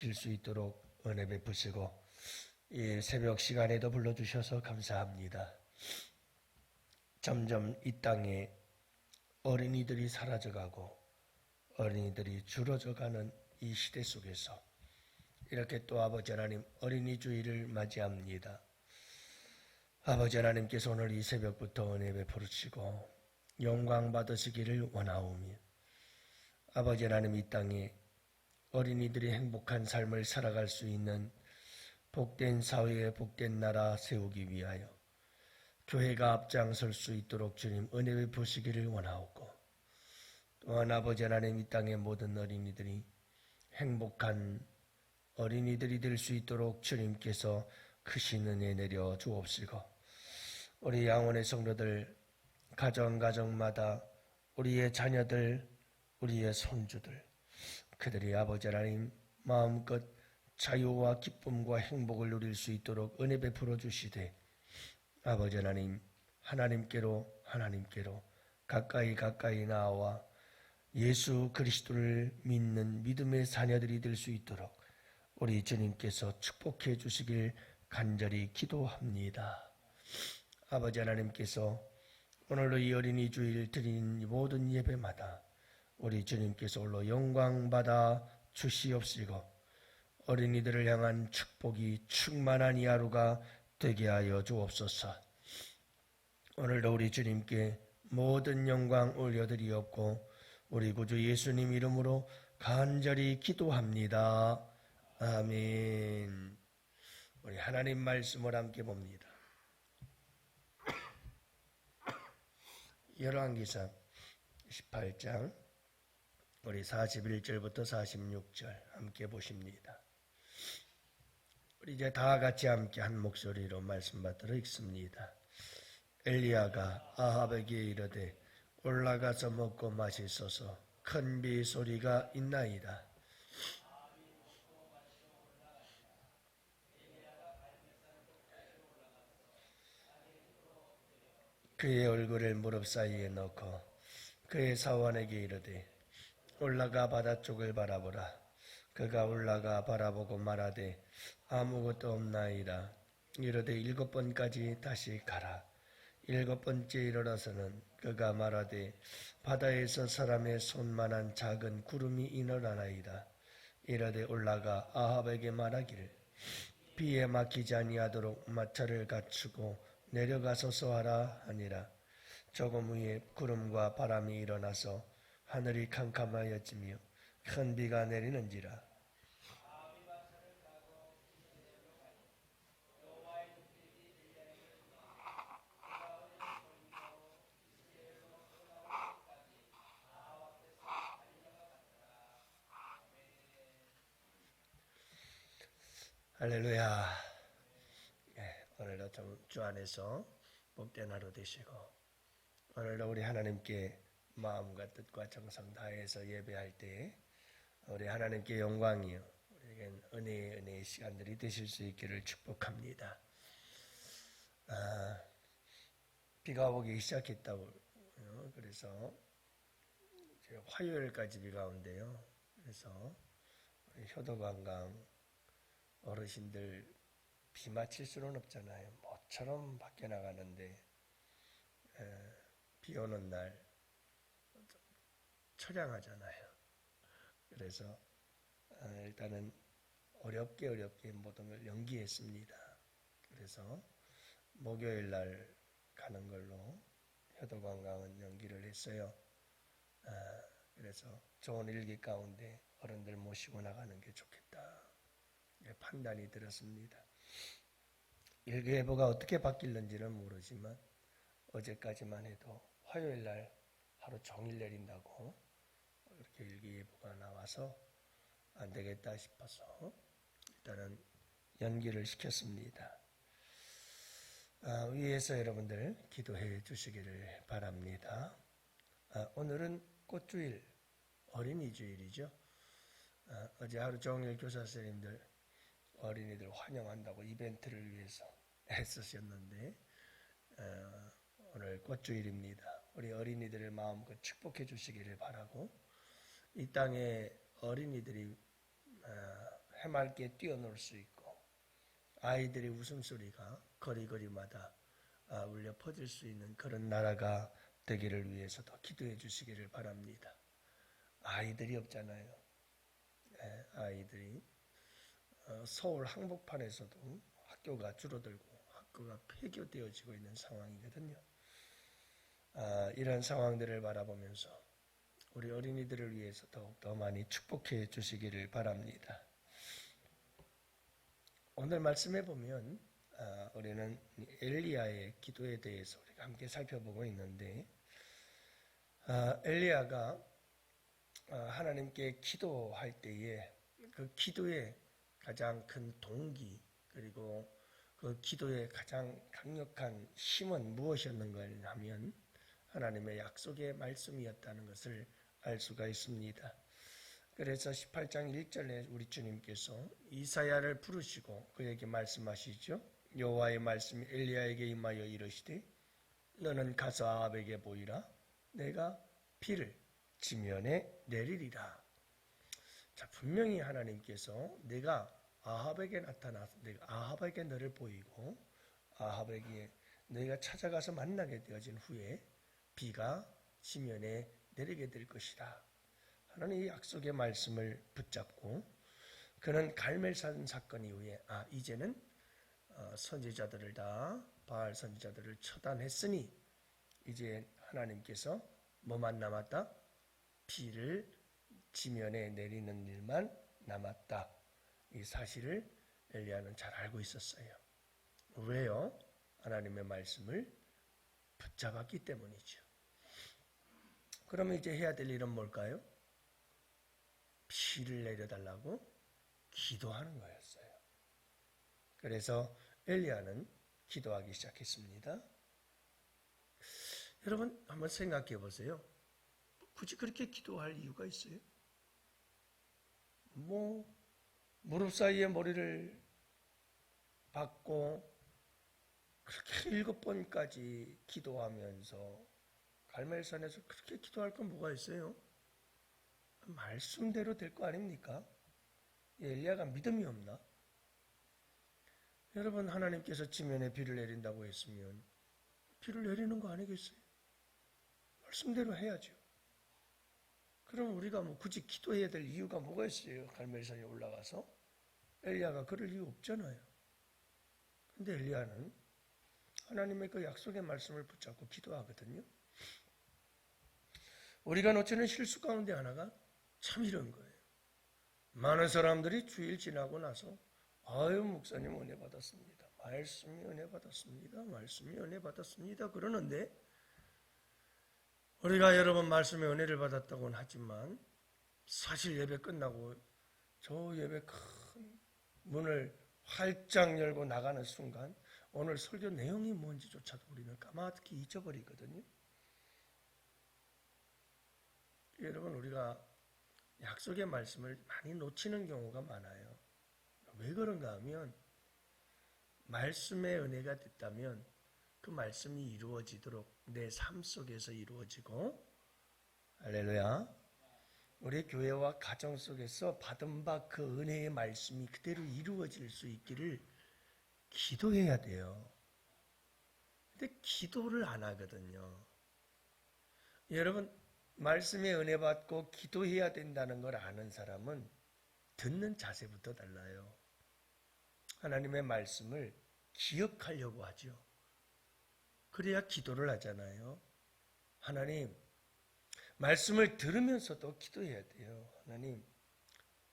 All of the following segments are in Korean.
질 수 있도록 은혜 베푸시고 이 새벽 시간에도 불러주셔서 감사합니다. 점점 이 땅에 어린이들이 사라져가고 어린이들이 줄어져가는 이 시대 속에서 이렇게 또 아버지 하나님 어린이 주일을 맞이합니다. 아버지 하나님께서 오늘 이 새벽부터 은혜 베푸시고 영광 받으시기를 원하오며 아버지 하나님 이 땅에 어린이들이 행복한 삶을 살아갈 수 있는 복된 사회, 복된 나라 세우기 위하여 교회가 앞장설 수 있도록 주님 은혜 베푸시기를 원하옵고 또한 아버지 하나님 이 땅의 모든 어린이들이 행복한 어린이들이 될 수 있도록 주님께서 크신 은혜 내려 주옵시고 우리 양원의 성도들 가정마다 우리의 자녀들 우리의 손주들 그들이 아버지 하나님 마음껏 자유와 기쁨과 행복을 누릴 수 있도록 은혜 베풀어 주시되 아버지 하나님 하나님께로 가까이 나와 예수 그리스도를 믿는 믿음의 자녀들이 될 수 있도록 우리 주님께서 축복해 주시길 간절히 기도합니다. 아버지 하나님께서 오늘로 이 어린이 주일 드린 모든 예배마다 우리 주님께서 홀로 영광 받아 주시옵시고 어린이들을 향한 축복이 충만한 이 하루가 되게 하여 주옵소서. 오늘도 우리 주님께 모든 영광 올려드리옵고 우리 구주 예수님 이름으로 간절히 기도합니다. 아멘. 우리 하나님 말씀을 함께 봅니다. 열왕기상 18장 우리 41절부터 46절 함께 보십니다. 우리 이제 다 같이 함께 한 목소리로 말씀 받들어 읽습니다. 엘리야가 아합에게 이르되 올라가서 먹고 마시소서 큰 비 소리가 있나이다. 그의 얼굴을 무릎 사이에 넣고 그의 사원에게 이르되 올라가 바다 쪽을 바라보라. 그가 올라가 바라보고 말하되 아무것도 없나이다. 이르되 7번까지 다시 가라. 7번째 일어나서는 그가 말하되 바다에서 사람의 손만한 작은 구름이 일어나나이다. 이르되 올라가 아합에게 말하기를 비에 막히지 아니하도록 마차를 갖추고 내려가소서 하라 하니라. 조금 후에 구름과 바람이 일어나서 하늘이 캄캄하여지며 큰 비가 내리는지라. 할렐루야. 오늘도 좀 주 안에서 복된 하루 되시고 오늘도 우리 하나님께 마음과 뜻과 정성 다해서 예배할 때 우리 하나님께 영광이요 우리에겐 은혜의 시간들이 되실 수 있기를 축복합니다. 비가 오기 시작했다고 그래서 화요일까지 비가 온대요. 그래서 효도관광 어르신들 비 맞힐 수는 없잖아요. 모처럼 밖에 나가는데 비 오는 날 처량하잖아요. 그래서 일단은 어렵게 모든 걸 연기했습니다. 그래서 목요일 날 가는 걸로 효도관광은 연기를 했어요. 그래서 좋은 일기 가운데 어른들 모시고 나가는 게 좋겠다. 판단이 들었습니다. 일기예보가 어떻게 바뀔는지는 모르지만 어제까지만 해도 화요일 날 하루 종일 내린다고 이렇게 일기예보가 나와서 안 되겠다 싶어서 일단은 연기를 시켰습니다. 위에서 여러분들 기도해 주시기를 바랍니다. 오늘은 꽃주일, 어린이 주일이죠. 어제 하루 종일 교사 선생님들 어린이들 환영한다고 이벤트를 위해서 애쓰셨는데 오늘 꽃주일입니다. 우리 어린이들을 마음껏 축복해 주시기를 바라고 이 땅에 어린이들이 해맑게 뛰어놀 수 있고 아이들의 웃음소리가 거리거리마다 울려 퍼질 수 있는 그런 나라가 되기를 위해서도 기도해 주시기를 바랍니다. 아이들이 없잖아요. 아이들이 서울 한복판에서도 학교가 줄어들고 학교가 폐교되어지고 있는 상황이거든요. 이런 상황들을 바라보면서 우리 어린이들을 위해서 더욱더 많이 축복해 주시기를 바랍니다. 오늘 말씀해 보면 우리는 엘리야의 기도에 대해서 우리가 함께 살펴보고 있는데 엘리야가 하나님께 기도할 때에 그 기도의 가장 큰 동기 그리고 그 기도의 가장 강력한 힘은 무엇이었는가 하면 하나님의 약속의 말씀이었다는 것을 알 수가 있습니다. 그래서 18장 1절에 우리 주님께서 이사야를 부르시고 그에게 말씀하시죠. 여호와의 말씀이 엘리야에게 임하여 이르시되 너는 가서 아합에게 보이라. 내가 비를 지면에 내리리라. 자, 분명히 하나님께서 내가 아합에게 나타나서 내가 아합에게 너를 보이고 아합에게 너희가 찾아가서 만나게 되어진 후에 비가 지면에 내리게 될 것이다. 하나님 이 약속의 말씀을 붙잡고 그는 갈멜산 사건 이후에 이제는 선지자들을 다 바알 선지자들을 처단했으니 이제 하나님께서 뭐만 남았다? 비를 지면에 내리는 일만 남았다. 이 사실을 엘리야는 잘 알고 있었어요. 왜요? 하나님의 말씀을 붙잡았기 때문이죠. 그러면 이제 해야 될 일은 뭘까요? 비를 내려달라고 기도하는 거였어요. 그래서 엘리야는 기도하기 시작했습니다. 여러분 한번 생각해 보세요. 굳이 그렇게 기도할 이유가 있어요? 무릎 사이에 머리를 박고 그렇게 7번까지 기도하면서 갈멜산에서 그렇게 기도할 건 뭐가 있어요? 말씀대로 될 거 아닙니까? 엘리야가 믿음이 없나? 여러분 하나님께서 지면에 비를 내린다고 했으면 비를 내리는 거 아니겠어요? 말씀대로 해야죠. 그럼 우리가 굳이 기도해야 될 이유가 뭐가 있어요? 갈멜산에 올라가서 엘리야가 그럴 이유 없잖아요. 근데 엘리야는 하나님의 그 약속의 말씀을 붙잡고 기도하거든요. 우리가 놓치는 실수 가운데 하나가 참 이런 거예요. 많은 사람들이 주일 지나고 나서 목사님 은혜 받았습니다. 말씀이 은혜 받았습니다. 말씀이 은혜 받았습니다. 그러는데 우리가 여러 번 말씀의 은혜를 받았다고는 하지만 사실 예배 끝나고 저 예배 큰 문을 활짝 열고 나가는 순간 오늘 설교 내용이 뭔지조차도 우리는 까맣게 잊어버리거든요. 여러분 우리가 약속의 말씀을 많이 놓치는 경우가 많아요. 왜 그런가 하면 말씀의 은혜가 됐다면 그 말씀이 이루어지도록 내 삶 속에서 이루어지고 할렐루야 우리 교회와 가정 속에서 받은 바 그 은혜의 말씀이 그대로 이루어질 수 있기를 기도해야 돼요. 근데 기도를 안 하거든요. 여러분 말씀의 은혜 받고 기도해야 된다는 걸 아는 사람은 듣는 자세부터 달라요. 하나님의 말씀을 기억하려고 하죠. 그래야 기도를 하잖아요. 하나님, 말씀을 들으면서도 기도해야 돼요. 하나님,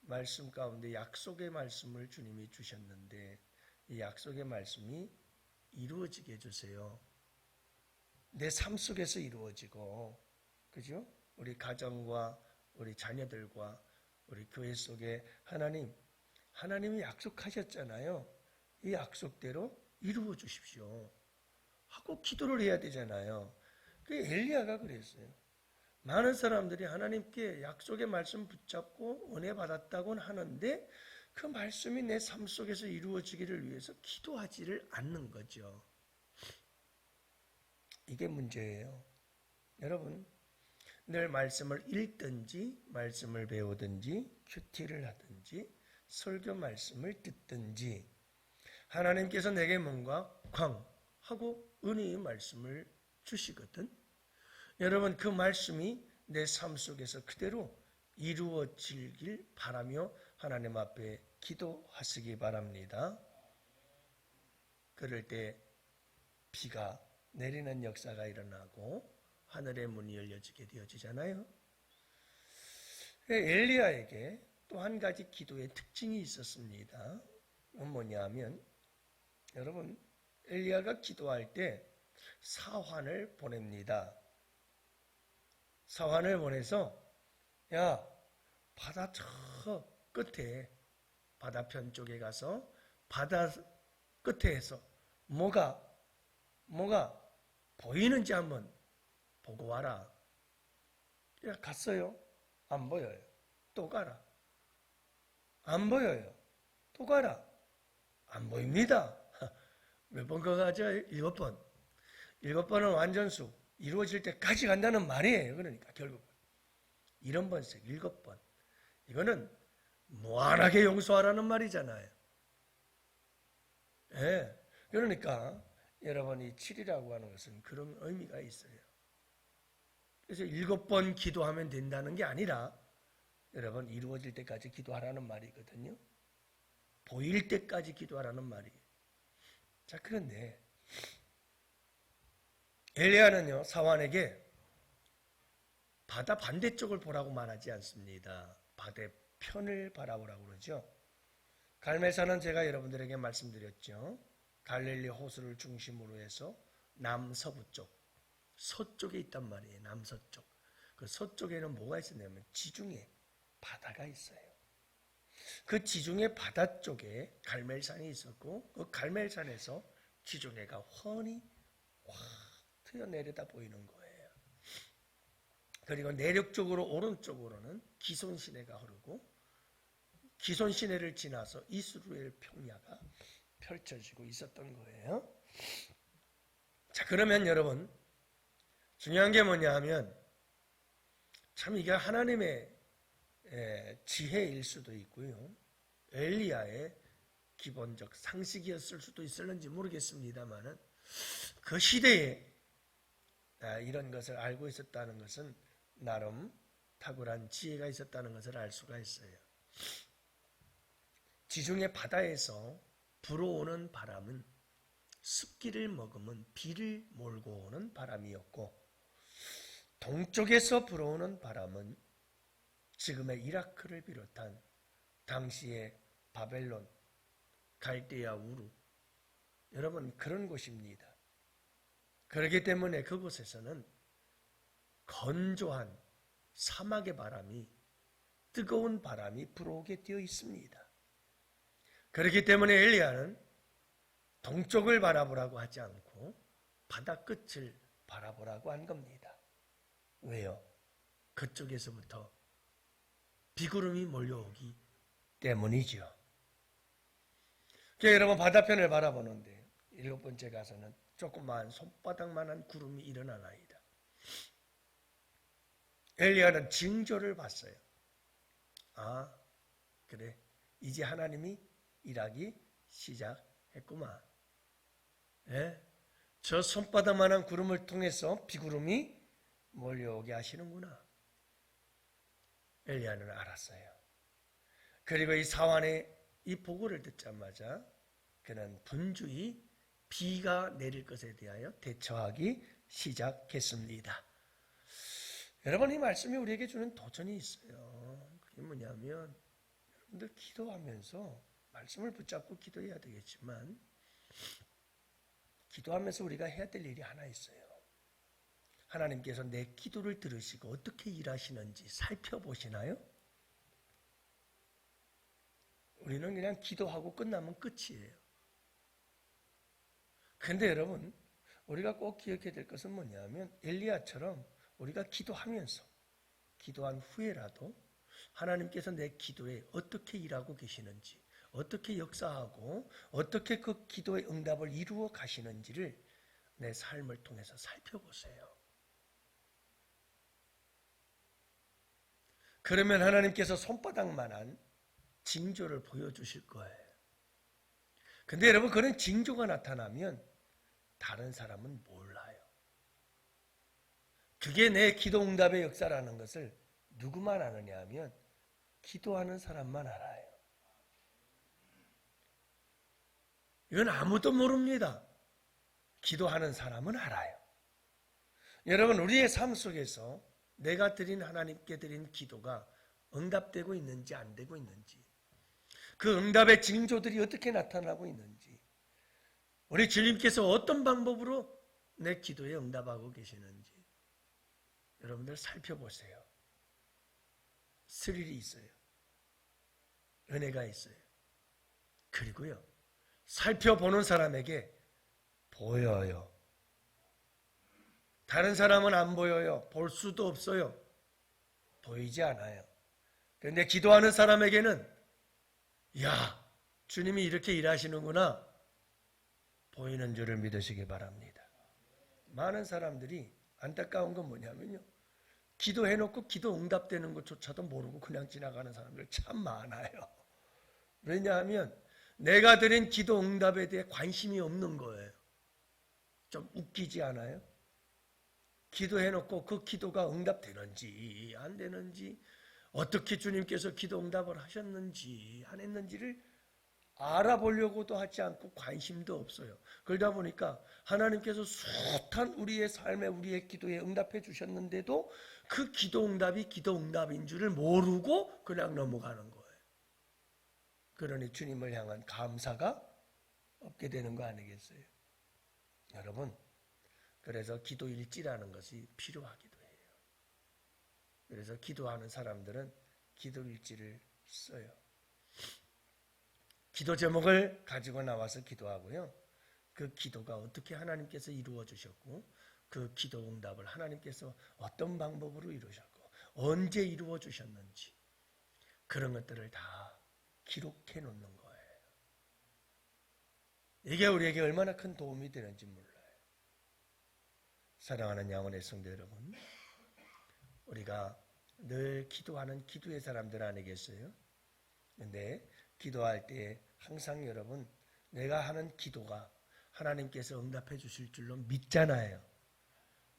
말씀 가운데 약속의 말씀을 주님이 주셨는데 이 약속의 말씀이 이루어지게 해주세요. 내 삶 속에서 이루어지고 그죠? 우리 가정과 우리 자녀들과 우리 교회 속에 하나님이 약속하셨잖아요. 이 약속대로 이루어 주십시오 하고 기도를 해야 되잖아요. 그 엘리야가 그랬어요. 많은 사람들이 하나님께 약속의 말씀 붙잡고 은혜 받았다고는 하는데 그 말씀이 내 삶 속에서 이루어지기를 위해서 기도하지를 않는 거죠. 이게 문제예요. 여러분 늘 말씀을 읽든지 말씀을 배우든지 큐티를 하든지 설교 말씀을 듣든지 하나님께서 내게 뭔가 쾅 하고 은혜의 말씀을 주시거든. 여러분 그 말씀이 내 삶 속에서 그대로 이루어지길 바라며 하나님 앞에 기도하시기 바랍니다. 그럴 때 비가 내리는 역사가 일어나고 하늘의 문이 열려지게 되어지잖아요. 엘리야에게 또 한 가지 기도의 특징이 있었습니다. 그건 뭐냐면 여러분 엘리야가 기도할 때 사환을 보냅니다. 사환을 보내서 야 바다 저 끝에 바다편 쪽에 가서 바다 끝에서 뭐가 보이는지 한번 보고 와라. 갔어요. 안 보여요. 또 가라. 안 보여요. 또 가라. 안 보입니다. 몇 번 가죠? 7번. 7번은 완전수. 이루어질 때까지 간다는 말이에요. 그러니까 결국 이런 번씩 7번. 이거는 무한하게 용서하라는 말이잖아요. 예. 그러니까 여러분이 7이라고 하는 것은 그런 의미가 있어요. 그래서 7번 기도하면 된다는 게 아니라 여러분 이루어질 때까지 기도하라는 말이거든요. 보일 때까지 기도하라는 말이에요. 자, 그런데 엘리야는요 사환에게 바다 반대쪽을 보라고 말하지 않습니다. 바다편을 바라보라고 그러죠. 갈멜산은 제가 여러분들에게 말씀드렸죠. 갈릴리 호수를 중심으로 해서 남서부 쪽, 서쪽에 있단 말이에요. 남서쪽. 그 서쪽에는 뭐가 있었냐면 지중해 바다가 있어요. 그 지중해 바다 쪽에 갈멜산이 있었고 그 갈멜산에서 지중해가 훤히 확 트여내려다 보이는 거예요. 그리고 내륙 쪽으로 오른쪽으로는 기손 시내가 흐르고 기손 시내를 지나서 이스라엘 평야가 펼쳐지고 있었던 거예요. 자, 그러면 여러분 중요한 게 뭐냐 하면 참 이게 하나님의 지혜일 수도 있고요. 엘리야의 기본적 상식이었을 수도 있을는지 모르겠습니다만은 그 시대에 이런 것을 알고 있었다는 것은 나름 탁월한 지혜가 있었다는 것을 알 수가 있어요. 지중해 바다에서 불어오는 바람은 습기를 머금은 비를 몰고 오는 바람이었고 동쪽에서 불어오는 바람은 지금의 이라크를 비롯한 당시의 바벨론, 갈대아 우루 여러분 그런 곳입니다. 그렇기 때문에 그곳에서는 건조한 사막의 바람이 뜨거운 바람이 불어오게 되어 있습니다. 그렇기 때문에 엘리야는 동쪽을 바라보라고 하지 않고 바다 끝을 바라보라고 한 겁니다. 왜요? 그쪽에서부터 비구름이 몰려오기 때문이죠. 여러분 바다편을 바라보는데 7번째 가서는 조그마한 손바닥만한 구름이 일어나나이다. 엘리야는 징조를 봤어요. 아, 그래. 이제 하나님이 일하기 시작했구만. 예? 저 손바닥만한 구름을 통해서 비구름이 몰려오게 하시는구나. 엘리야는 알았어요. 그리고 이 사환의 이 보고를 듣자마자 그는 분주히 비가 내릴 것에 대하여 대처하기 시작했습니다. 여러분 이 말씀이 우리에게 주는 도전이 있어요. 그게 뭐냐면 여러분들 기도하면서 말씀을 붙잡고 기도해야 되겠지만 기도하면서 우리가 해야 될 일이 하나 있어요. 하나님께서 내 기도를 들으시고 어떻게 일하시는지 살펴보시나요? 우리는 그냥 기도하고 끝나면 끝이에요. 그런데 여러분 우리가 꼭 기억해야 될 것은 뭐냐면 엘리야처럼 우리가 기도하면서 기도한 후에라도 하나님께서 내 기도에 어떻게 일하고 계시는지 어떻게 역사하고 어떻게 그 기도의 응답을 이루어 가시는지를 내 삶을 통해서 살펴보세요. 그러면 하나님께서 손바닥만한 징조를 보여주실 거예요. 근데 여러분, 그런 징조가 나타나면 다른 사람은 몰라요. 그게 내 기도 응답의 역사라는 것을 누구만 아느냐 하면 기도하는 사람만 알아요. 이건 아무도 모릅니다. 기도하는 사람은 알아요. 여러분, 우리의 삶 속에서 내가 드린, 하나님께 드린 기도가 응답되고 있는지 안 되고 있는지, 그 응답의 징조들이 어떻게 나타나고 있는지, 우리 주님께서 어떤 방법으로 내 기도에 응답하고 계시는지 여러분들 살펴보세요. 스릴이 있어요. 은혜가 있어요. 그리고요, 살펴보는 사람에게 보여요. 다른 사람은 안 보여요. 볼 수도 없어요. 보이지 않아요. 그런데 기도하는 사람에게는 야, 주님이 이렇게 일하시는구나, 보이는 줄을 믿으시기 바랍니다. 많은 사람들이 안타까운 건 뭐냐면요, 기도해놓고 기도 응답되는 것조차도 모르고 그냥 지나가는 사람들 참 많아요. 왜냐하면 내가 드린 기도 응답에 대해 관심이 없는 거예요. 좀 웃기지 않아요? 기도해놓고 그 기도가 응답되는지 안 되는지, 어떻게 주님께서 기도 응답을 하셨는지 안 했는지를 알아보려고도 하지 않고 관심도 없어요. 그러다 보니까 하나님께서 숱한 우리의 삶에, 우리의 기도에 응답해 주셨는데도 그 기도 응답이 기도 응답인 줄을 모르고 그냥 넘어가는 거예요. 그러니 주님을 향한 감사가 없게 되는 거 아니겠어요? 여러분, 그래서 기도일지라는 것이 필요하기도 해요. 그래서 기도하는 사람들은 기도일지를 써요. 기도 제목을 가지고 나와서 기도하고요, 그 기도가 어떻게 하나님께서 이루어 주셨고, 그 기도 응답을 하나님께서 어떤 방법으로 이루셨고, 언제 이루어 주셨는지, 그런 것들을 다 기록해 놓는 거예요. 이게 우리에게 얼마나 큰 도움이 되는지 몰라요. 사랑하는 양원의 성도 여러분, 우리가 늘 기도하는 기도의 사람들 아니겠어요? 근데 기도할 때 항상 여러분, 내가 하는 기도가 하나님께서 응답해 주실 줄로 믿잖아요.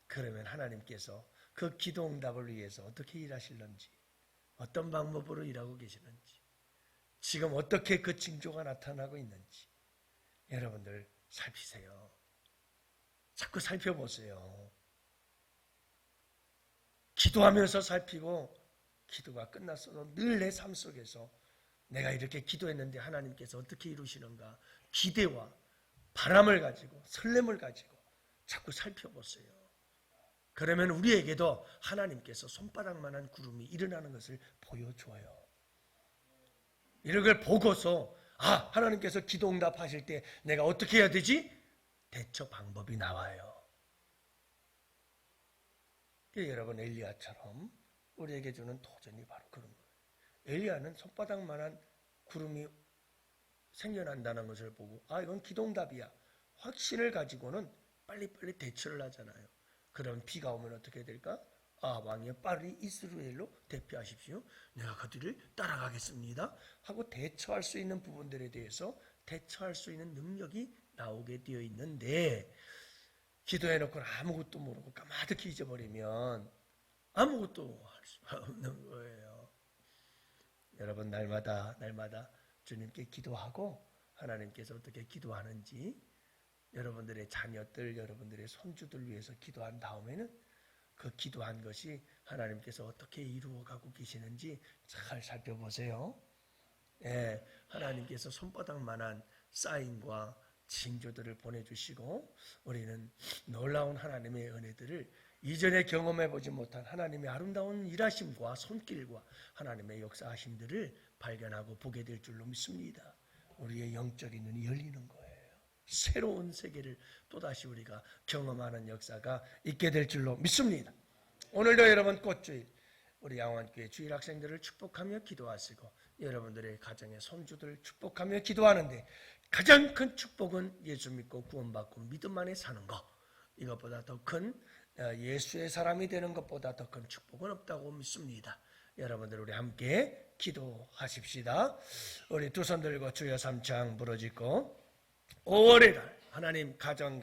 그러면 하나님께서 그 기도 응답을 위해서 어떻게 일하실는지, 어떤 방법으로 일하고 계시는지, 지금 어떻게 그 징조가 나타나고 있는지 여러분들 살피세요. 자꾸 살펴보세요. 기도하면서 살피고, 기도가 끝났어도 늘 내 삶 속에서 내가 이렇게 기도했는데 하나님께서 어떻게 이루시는가, 기대와 바람을 가지고, 설렘을 가지고 자꾸 살펴보세요. 그러면 우리에게도 하나님께서 손바닥만한 구름이 일어나는 것을 보여줘요. 이런 걸 보고서 하나님께서 기도 응답하실 때 내가 어떻게 해야 되지? 대처 방법이 나와요. 여러분, 엘리야처럼 우리에게 주는 도전이 바로 그런 거예요. 엘리야는 손바닥만한 구름이 생겨난다는 것을 보고 이건 기도응답이야, 확신을 가지고는 빨리빨리 대처를 하잖아요. 그럼 비가 오면 어떻게 될까? 왕이여, 빨리 이스라엘로 대피하십시오. 내가 그들을 따라가겠습니다 하고 대처할 수 있는 부분들에 대해서 대처할 수 있는 능력이 나오게 되어 있는데, 기도해놓고 아무것도 모르고 까마득히 잊어버리면 아무것도 할 수가 없는 거예요. 여러분, 날마다 주님께 기도하고 하나님께서 어떻게 기도하는지, 여러분들의 자녀들, 여러분들의 손주들 위해서 기도한 다음에는 그 기도한 것이 하나님께서 어떻게 이루어가고 계시는지 잘 살펴보세요. 하나님께서 손바닥만한 사인과 징조들을 보내주시고, 우리는 놀라운 하나님의 은혜들을 이전에 경험해보지 못한 하나님의 아름다운 일하심과 손길과 하나님의 역사하심들을 발견하고 보게 될 줄로 믿습니다. 우리의 영적인 눈이 열리는 거예요. 새로운 세계를 또다시 우리가 경험하는 역사가 있게 될 줄로 믿습니다. 오늘도 여러분 꽃주일, 우리 양원교회 주일 학생들을 축복하며 기도하시고, 여러분들의 가정의 손주들 축복하며 기도하는데, 가장 큰 축복은 예수 믿고 구원받고 믿음 안에 사는 것, 이것보다 더 큰, 예수의 사람이 되는 것보다 더 큰 축복은 없다고 믿습니다. 여러분들, 우리 함께 기도하십시다. 우리 두 손 들고 주여 삼창 부르짖고 5월의 달 하나님 가정